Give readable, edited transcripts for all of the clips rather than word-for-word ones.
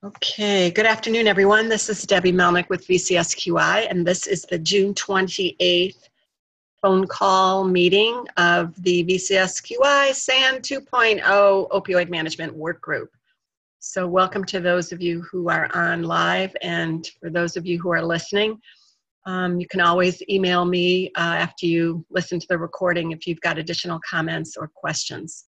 Okay, good afternoon, everyone. This is Debbie Melnyk with VCSQI, and this is the June 28th phone call meeting of the VCSQI SAN 2.0 Opioid Management Workgroup. So welcome to those of you who are on live, and for those of you who are listening, you can always email me after you listen to the recording if you've got additional comments or questions.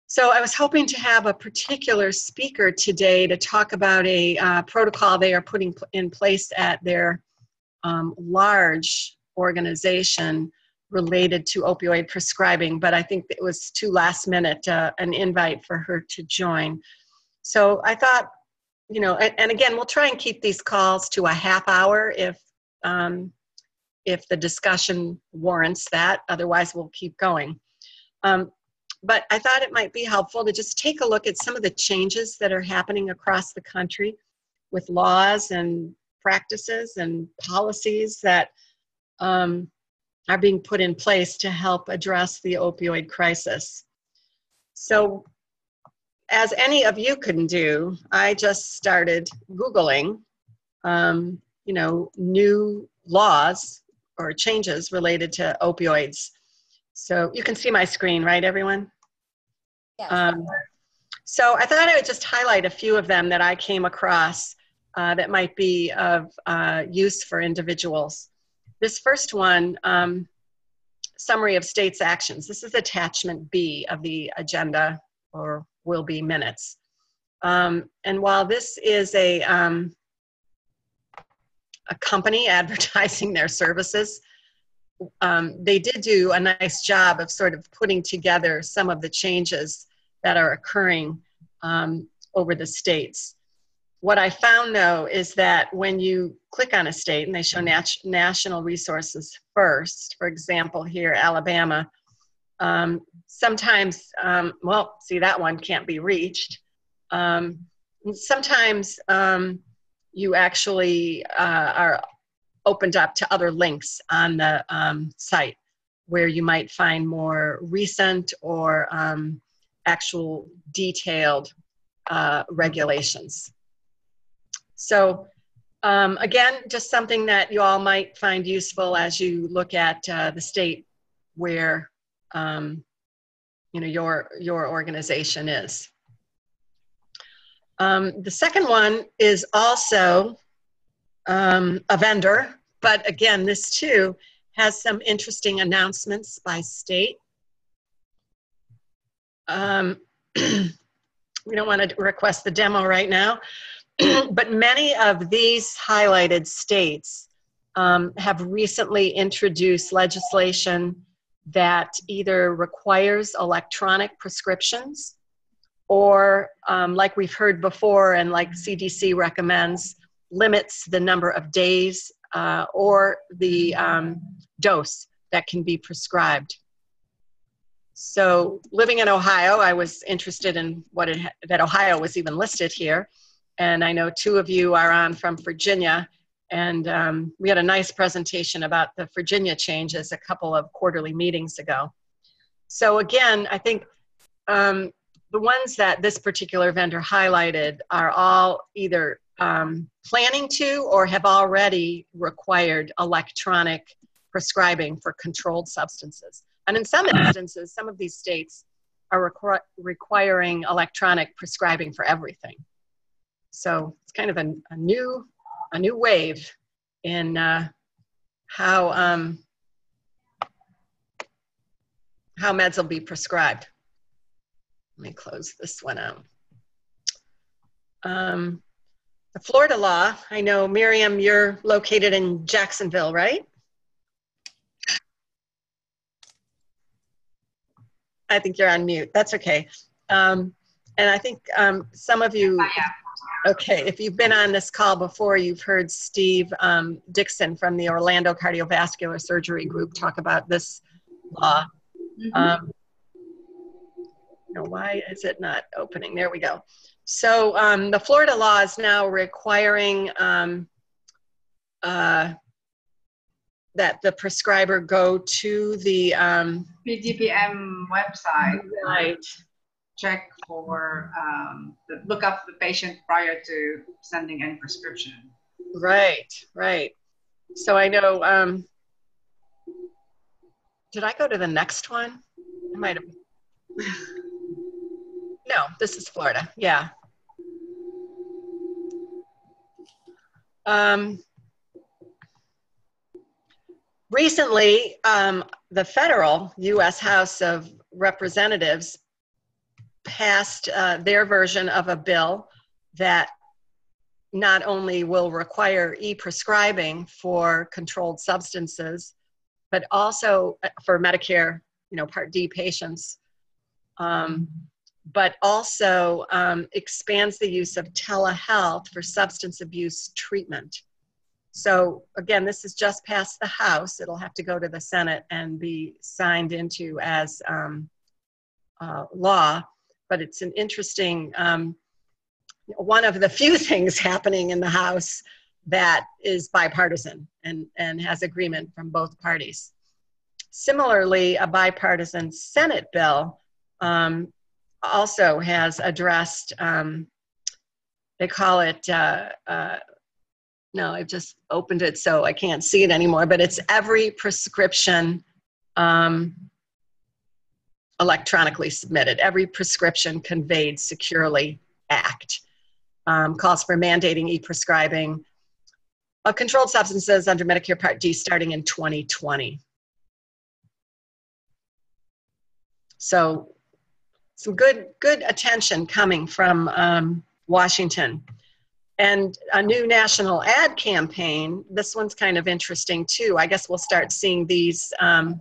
So I was hoping to have a particular speaker today to talk about a protocol they are putting in place at their large organization related to opioid prescribing, but I think it was too last minute, an invite for her to join. So I thought, you know, and again, we'll try and keep these calls to a half hour if the discussion warrants that. Otherwise, we'll keep going. But I thought it might be helpful to just take a look at some of the changes that are happening across the country with laws and practices and policies that are being put in place to help address the opioid crisis. So, as any of you can do, I just started Googling, you know, new laws or changes related to opioids. So you can see my screen, right, everyone? Yes. So I thought I would just highlight a few of them that I came across that might be of use for individuals. This first one, summary of states' actions. This is attachment B of the agenda, or will be minutes. And while this is a company advertising their services, they did do a nice job of sort of putting together some of the changes that are occurring over the states. What I found, though, is that when you click on a state, and they show national resources first, for example, here, Alabama, sometimes, well, see, that one can't be reached. Sometimes you actually are opened up to other links on the site where you might find more recent or actual detailed regulations. So again, just something that you all might find useful as you look at the state where you know, your organization is. The second one is also a vendor, but again, this too has some interesting announcements by state. We don't want to request the demo right now, but many of these highlighted states have recently introduced legislation that either requires electronic prescriptions or, like we've heard before and like CDC recommends, limits the number of days or the dose that can be prescribed. So living in Ohio, I was interested in that Ohio was even listed here. And I know two of you are on from Virginia, and we had a nice presentation about the Virginia changes a couple of quarterly meetings ago. So again, I think the ones that this particular vendor highlighted are all either planning to or have already required electronic prescribing for controlled substances. And in some instances, some of these states are requiring electronic prescribing for everything. So it's kind of a new wave in how meds will be prescribed. Let me close this one out. The Florida law, I know, Miriam, you're located in Jacksonville, right? I think you're on mute. That's okay. And I think some of you, okay, if you've been on this call before, you've heard Steve Dixon from the Orlando Cardiovascular Surgery Group talk about this law. Mm-hmm. Why is it not opening? There we go. So the Florida law is now requiring that the prescriber go to the PGPM website. Right. check for, look up the patient prior to sending any prescription. Right, right. So I know, did I go to the next one? I might have. No, this is Florida, yeah. Recently, the federal U.S. House of Representatives passed their version of a bill that not only will require e-prescribing for controlled substances, but also for Medicare, Part D patients, but also expands the use of telehealth for substance abuse treatment. So again, this is just past the House. It'll have to go to the Senate and be signed into as law, but it's an interesting, one of the few things happening in the House that is bipartisan and has agreement from both parties. Similarly, a bipartisan Senate bill also has addressed, they call it, no, I've just opened it so I can't see it anymore, but it's Every Prescription Electronically Submitted, Every Prescription Conveyed Securely Act. Calls for mandating e-prescribing of controlled substances under Medicare Part D starting in 2020. So some good attention coming from Washington. And a new national ad campaign, this one's kind of interesting too. I guess we'll start seeing these on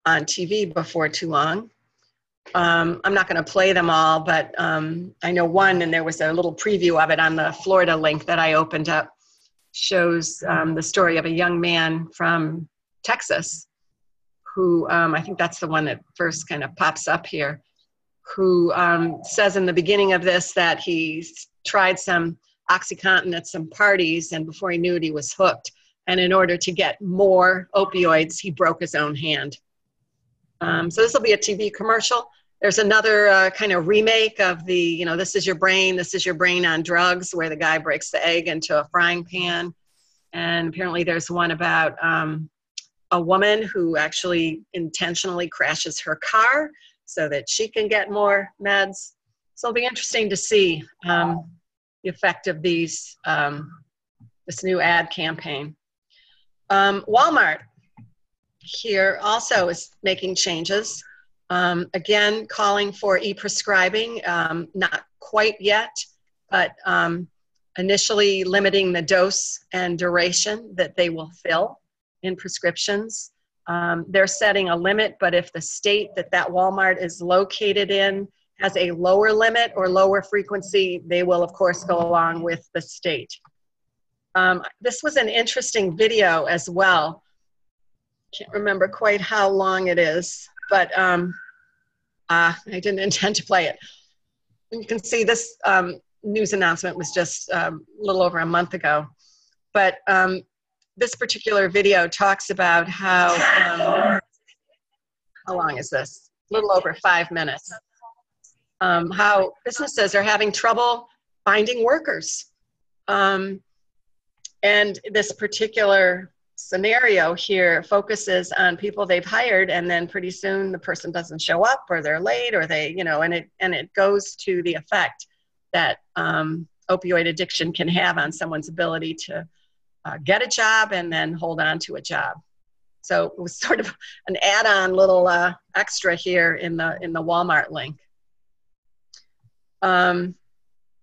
TV before too long. I'm not going to play them all, but I know one, and there was a little preview of it on the Florida link that I opened up, shows the story of a young man from Texas who, I think that's the one that first kind of pops up here, who says in the beginning of this that he tried some OxyContin at some parties, and before he knew it, he was hooked. And in order to get more opioids, he broke his own hand. So this will be a TV commercial. There's another kind of remake of the, this is your brain on drugs, where the guy breaks the egg into a frying pan. And apparently there's one about a woman who actually intentionally crashes her car so that she can get more meds. So it'll be interesting to see the effect of these, this new ad campaign. Walmart here also is making changes. Again, calling for e-prescribing, not quite yet, but initially limiting the dose and duration that they will fill in prescriptions. They're setting a limit, but if the state that Walmart is located in has a lower limit or lower frequency, they will of course go along with the state. This was an interesting video as well. Can't remember quite how long it is, but I didn't intend to play it. You can see this news announcement was just a little over a month ago, but this particular video talks about how long is this? A little over 5 minutes. How businesses are having trouble finding workers. And this particular scenario here focuses on people they've hired, and then pretty soon the person doesn't show up, or they're late, or they, and it goes to the effect that opioid addiction can have on someone's ability to get a job and then hold on to a job. So it was sort of an add-on little extra here in the Walmart link.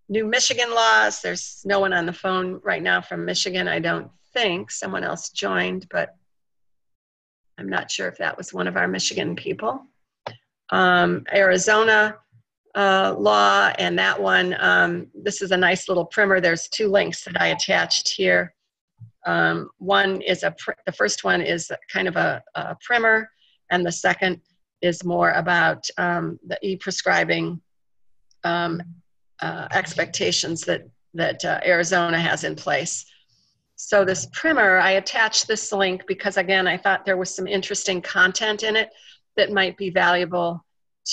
New Michigan laws. There's no one on the phone right now from Michigan, I don't think. Someone else joined, but I'm not sure if that was one of our Michigan people. Arizona law, and that one, this is a nice little primer. There's two links that I attached here. One is the first one is kind of a primer, and the second is more about the e-prescribing expectations that Arizona has in place. So this primer, I attached this link because, again, I thought there was some interesting content in it that might be valuable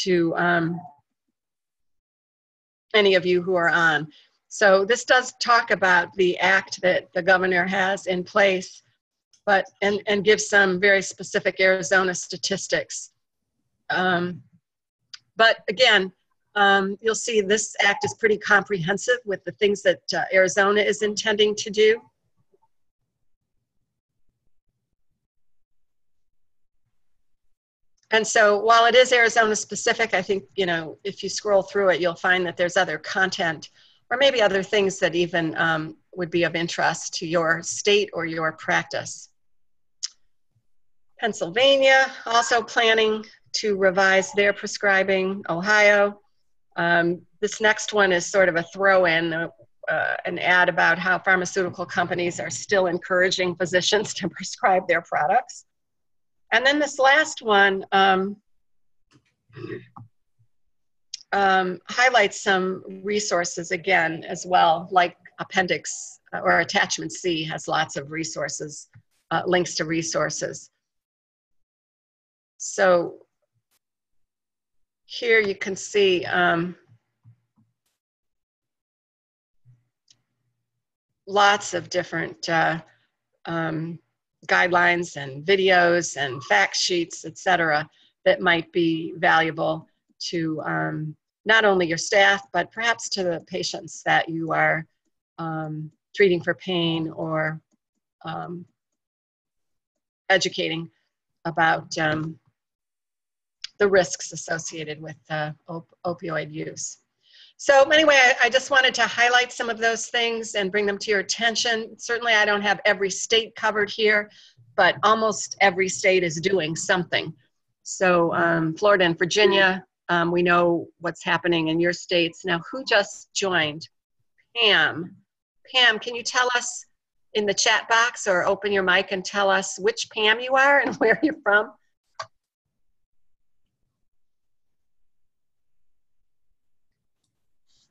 to any of you who are on. So this does talk about the act that the governor has in place, but and gives some very specific Arizona statistics. But again, you'll see this act is pretty comprehensive with the things that Arizona is intending to do. And so while it is Arizona specific, I think, you know, if you scroll through it, you'll find that there's other content or maybe other things that even would be of interest to your state or your practice. Pennsylvania also planning to revise their prescribing. Ohio. This next one is sort of a throw-in, an ad about how pharmaceutical companies are still encouraging physicians to prescribe their products. And then this last one highlights some resources again as well, like appendix or attachment C has lots of resources, links to resources. So here you can see lots of different guidelines and videos and fact sheets, etc., that might be valuable to not only your staff, but perhaps to the patients that you are treating for pain or educating about the risks associated with opioid use. So anyway, I just wanted to highlight some of those things and bring them to your attention. Certainly I don't have every state covered here, but almost every state is doing something. So Florida and Virginia, we know what's happening in your states. Now, who just joined? Pam. Pam, can you tell us in the chat box or open your mic and tell us which Pam you are and where you're from?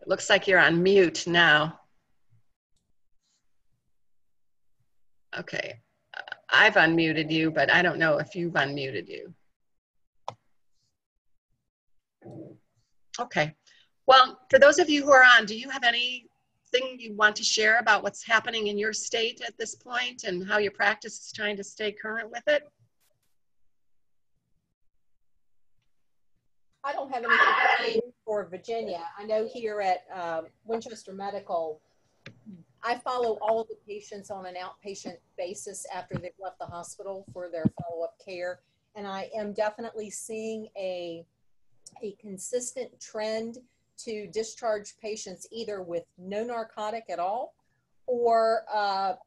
It looks like you're on mute now. Okay, I've unmuted you, but I don't know if you've unmuted you. Okay, well, for those of you who are on, do you have anything you want to share about what's happening in your state at this point and how your practice is trying to stay current with it? I don't have anything to say for Virginia. I know here at Winchester Medical, I follow all of the patients on an outpatient basis after they've left the hospital for their follow-up care. And I am definitely seeing a consistent trend to discharge patients either with no narcotic at all or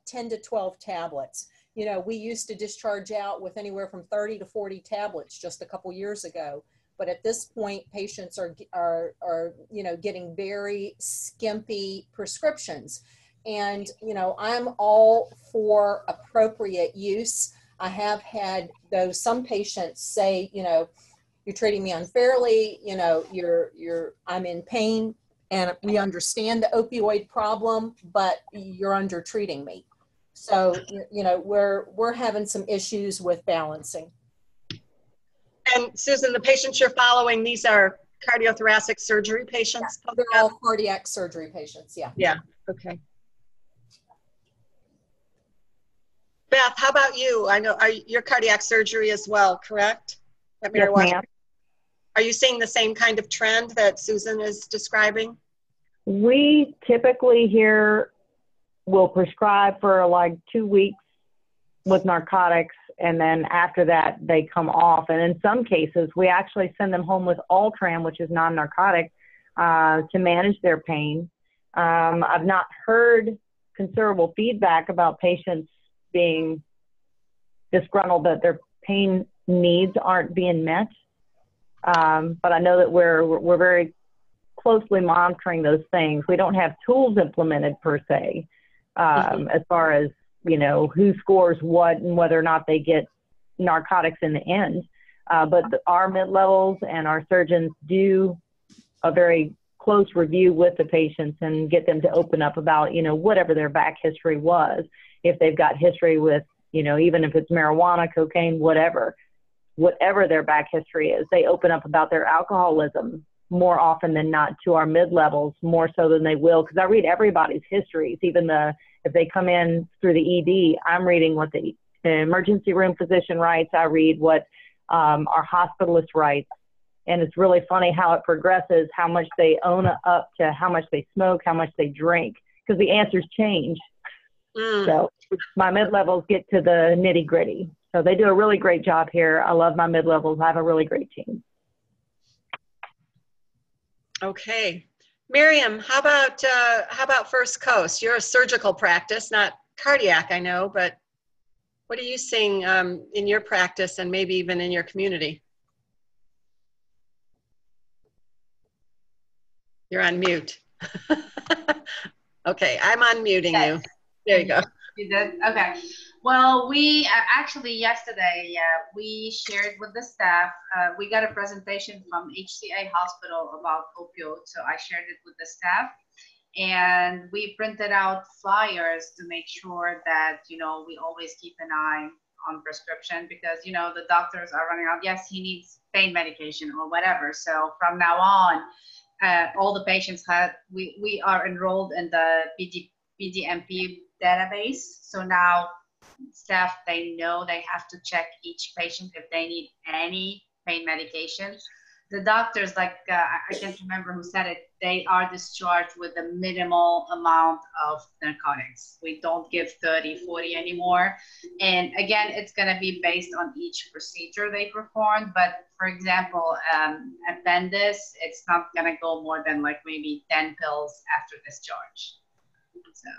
10 to 12 tablets. You know, we used to discharge out with anywhere from 30 to 40 tablets just a couple years ago. But at this point, patients are you know, getting very skimpy prescriptions. And, you know, I'm all for appropriate use. I have had, though, some patients say, you know, you're treating me unfairly, you know, I'm in pain and we understand the opioid problem, but you're under treating me. So, you know, we're having some issues with balancing. And Susan, the patients you're following, these are cardiothoracic surgery patients? Yeah, they're all cardiac surgery patients, yeah. Yeah, okay. Beth, how about you? I know you're cardiac surgery as well, correct? Yes, ma'am. Are you seeing the same kind of trend that Susan is describing? We typically here will prescribe for like 2 weeks with narcotics, and then after that they come off. And in some cases, we actually send them home with Ultram, which is non-narcotic, to manage their pain. I've not heard considerable feedback about patients being disgruntled that their pain needs aren't being met. But I know that we're very closely monitoring those things. We don't have tools implemented per se, as far as, you know, who scores what and whether or not they get narcotics in the end. But our mid-levels and our surgeons do a very close review with the patients and get them to open up about, you know, whatever their back history was. If they've got history with, you know, even if it's marijuana, cocaine, whatever. whatever their back history is. They open up about their alcoholism more often than not to our mid-levels, more so than they will, because I read everybody's histories, even if they come in through the ED, I'm reading what the emergency room physician writes. I read what our hospitalist writes. And it's really funny how it progresses, how much they own up to how much they smoke, how much they drink, because the answers change. So my mid-levels get to the nitty-gritty. So they do a really great job here. I love my mid-levels. I have a really great team. Okay. Miriam, how about First Coast? You're a surgical practice, not cardiac, I know, but what are you seeing in your practice and maybe even in your community? You're on mute. Okay, I'm unmuting you. There you go. You did? Okay. Well, we actually yesterday, we shared with the staff, we got a presentation from HCA Hospital about opioid. So I shared it with the staff, and we printed out flyers to make sure that, you know, we always keep an eye on prescription, because, you know, the doctors are running out. Yes, he needs pain medication or whatever. So from now on, all the patients we are enrolled in the PDMP database. So now staff, they know they have to check each patient if they need any pain medication. The doctors, like I can't remember who said it, they are discharged with a minimal amount of narcotics. We don't give 30, 40 anymore. And again, it's going to be based on each procedure they perform. But for example, appendix, it's not going to go more than like maybe 10 pills after discharge. So.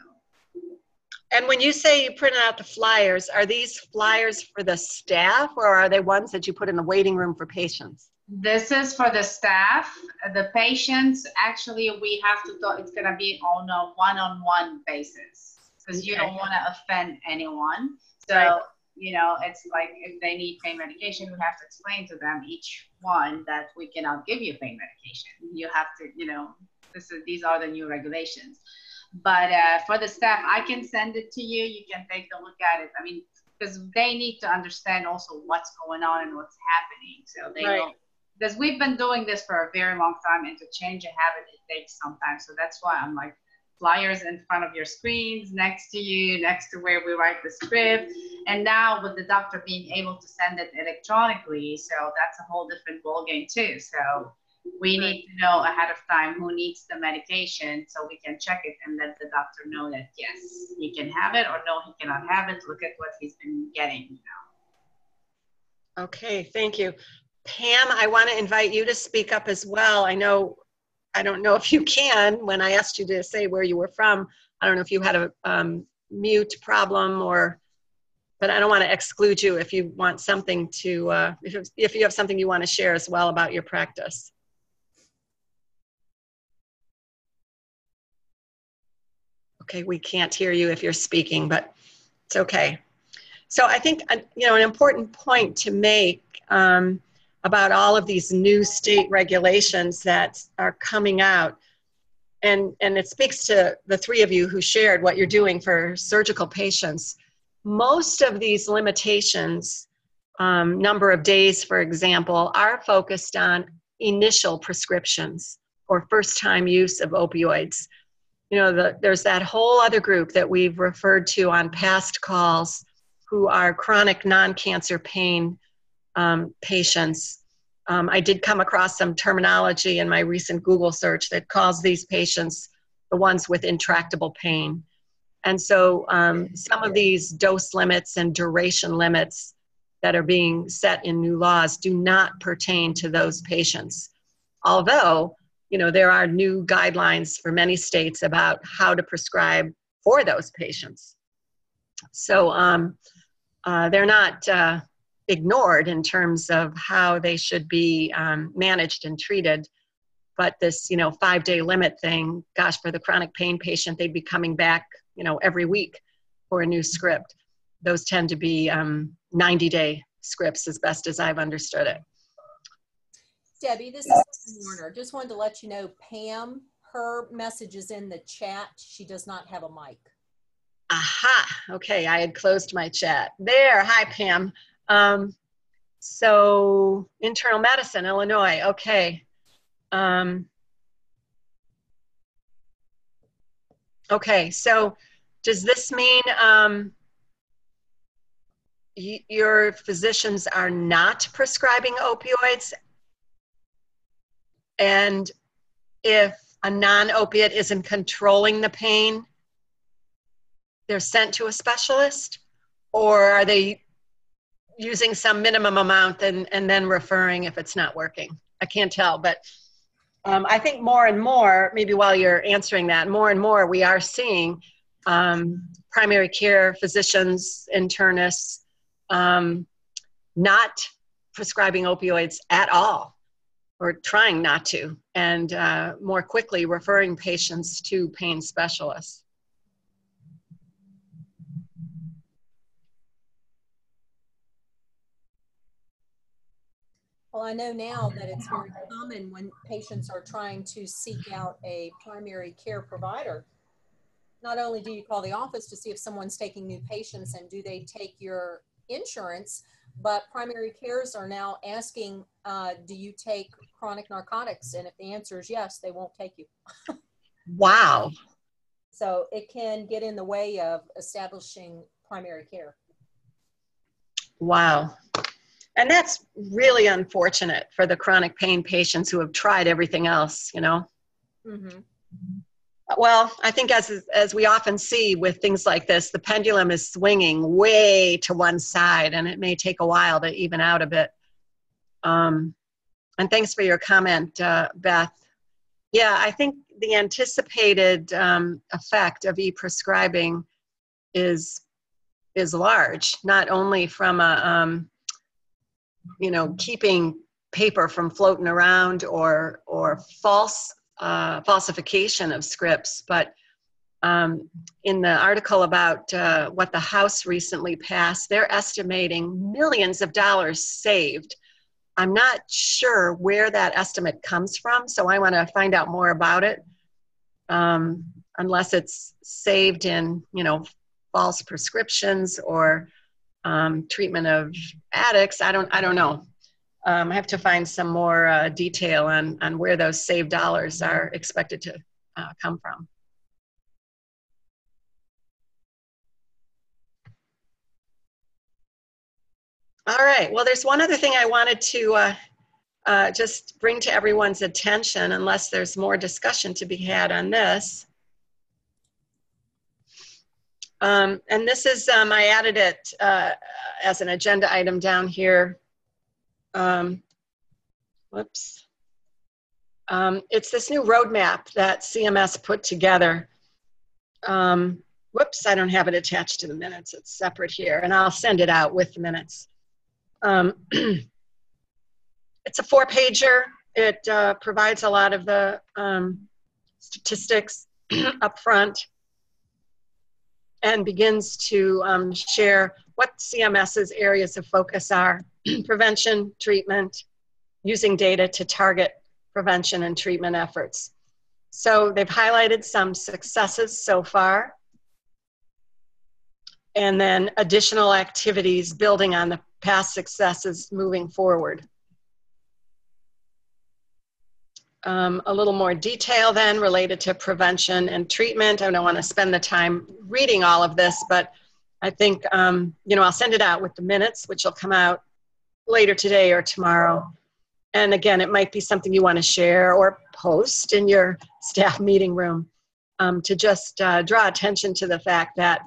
And when you say you print out the flyers, are these flyers for the staff, or are they ones that you put in the waiting room for patients? This is for the staff. The patients, actually, we have to talk, it's going to be on a one-on-one basis, because you don't want to offend anyone. So, right. You know, it's like if they need pain medication, we have to explain to them, each one, that we cannot give you pain medication. You have to, you know, these are the new regulations. But for the staff, I can send it to you. You can take a look at it. I mean, because they need to understand also what's going on and what's happening. So they know, because we've been doing this for a very long time, and to change a habit, it takes some time. So that's why I'm like, flyers in front of your screens, next to you, next to where we write the script. And now with the doctor being able to send it electronically, so that's a whole different ballgame too. So we need to know ahead of time who needs the medication, so we can check it and let the doctor know that yes, he can have it, or no, he cannot have it. Look at what he's been getting, you know. Okay, thank you. Pam, I want to invite you to speak up as well. I don't know if you can. When I asked you to say where you were from, I don't know if you had a mute problem, but I don't want to exclude you if you want something to, if you have something you want to share as well about your practice. Okay, we can't hear you if you're speaking, but it's okay. So I think, you know, an important point to make about all of these new state regulations that are coming out, and it speaks to the three of you who shared what you're doing for surgical patients. Most of these limitations, number of days, for example, are focused on initial prescriptions or first-time use of opioids. You know, there's that whole other group that we've referred to on past calls who are chronic non-cancer pain patients. I did come across some terminology in my recent Google search that calls these patients the ones with intractable pain. And so some of these dose limits and duration limits that are being set in new laws do not pertain to those patients. Although, you know, there are new guidelines for many states about how to prescribe for those patients. So they're not ignored in terms of how they should be managed and treated. But this, you know, 5-day limit thing, gosh, for the chronic pain patient, they'd be coming back, you know, every week for a new script. Those tend to be 90-day scripts, as best as I've understood it. Debbie, this is Warner. Just wanted to let you know, Pam, her message is in the chat. She does not have a mic. Aha, okay, I had closed my chat. There, hi Pam. So internal medicine, Illinois, okay. Okay, so does this mean your physicians are not prescribing opioids? And if a non-opiate isn't controlling the pain, they're sent to a specialist? Or are they using some minimum amount and then referring if it's not working? I can't tell, but I think more and more, maybe while you're answering that, more and more we are seeing primary care physicians, internists, not prescribing opioids at all, or trying not to, and more quickly referring patients to pain specialists. Well, I know now that it's very common when patients are trying to seek out a primary care provider. Not only do you call the office to see if someone's taking new patients and do they take your insurance, but primary cares are now asking, do you take chronic narcotics? And if the answer is yes, they won't take you. Wow. So it can get in the way of establishing primary care. Wow. And that's really unfortunate for the chronic pain patients who have tried everything else, you know? Mm-hmm. Well, I think as we often see with things like this, the pendulum is swinging way to one side, and it may take a while to even out a bit. And thanks for your comment, Beth. Yeah, I think the anticipated effect of e-prescribing is large, not only from a you know, keeping paper from floating around or falsification of scripts, but in the article about what the House recently passed, they're estimating millions of dollars saved. I'm not sure where that estimate comes from, so I want to find out more about it. Unless it's saved in, you know, false prescriptions or treatment of addicts, I don't know. I have to find some more detail on where those saved dollars are expected to come from. All right, well, there's one other thing I wanted to just bring to everyone's attention, unless there's more discussion to be had on this. And this is, I added it as an agenda item down here. Whoops. It's this new roadmap that CMS put together. Whoops, I don't have it attached to the minutes. It's separate here, and I'll send it out with the minutes. It's a 4-pager. It provides a lot of the statistics up front, and begins to share what CMS's areas of focus are: prevention, treatment, using data to target prevention and treatment efforts. So they've highlighted some successes so far, and then additional activities building on the past successes moving forward. A little more detail then related to prevention and treatment. I don't want to spend the time reading all of this, but I think, you know, I'll send it out with the minutes, which will come out later today or tomorrow. And again, it might be something you want to share or post in your staff meeting room to just draw attention to the fact that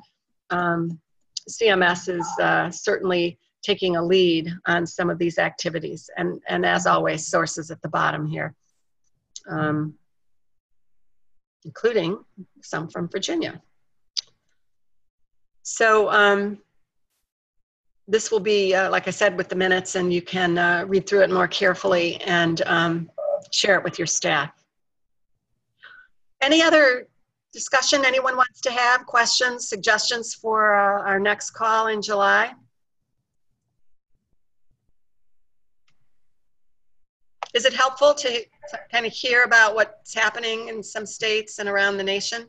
CMS is certainly taking a lead on some of these activities. And as always, sources at the bottom here. Including some from Virginia. So this will be, like I said, with the minutes, and you can read through it more carefully and share it with your staff. Any other discussion anyone wants to have? Questions, suggestions for our next call in July? Is it helpful to kind of hear about what's happening in some states and around the nation?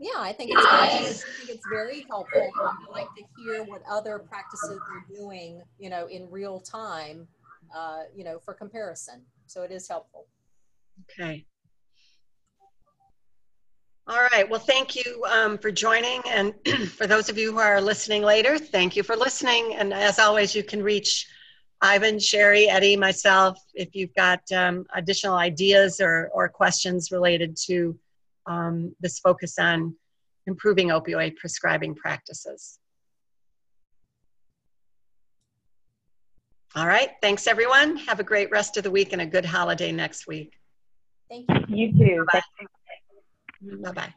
Yeah, I think it's very helpful. I like to hear what other practices are doing, you know, in real time, you know, for comparison. So it is helpful. Okay. All right. Well, thank you for joining. And for those of you who are listening later, thank you for listening. And as always, you can reach Ivan, Sherry, Eddie, myself, if you've got additional ideas or questions related to this focus on improving opioid prescribing practices. All right. Thanks, everyone. Have a great rest of the week and a good holiday next week. Thank you. You too. Bye-bye.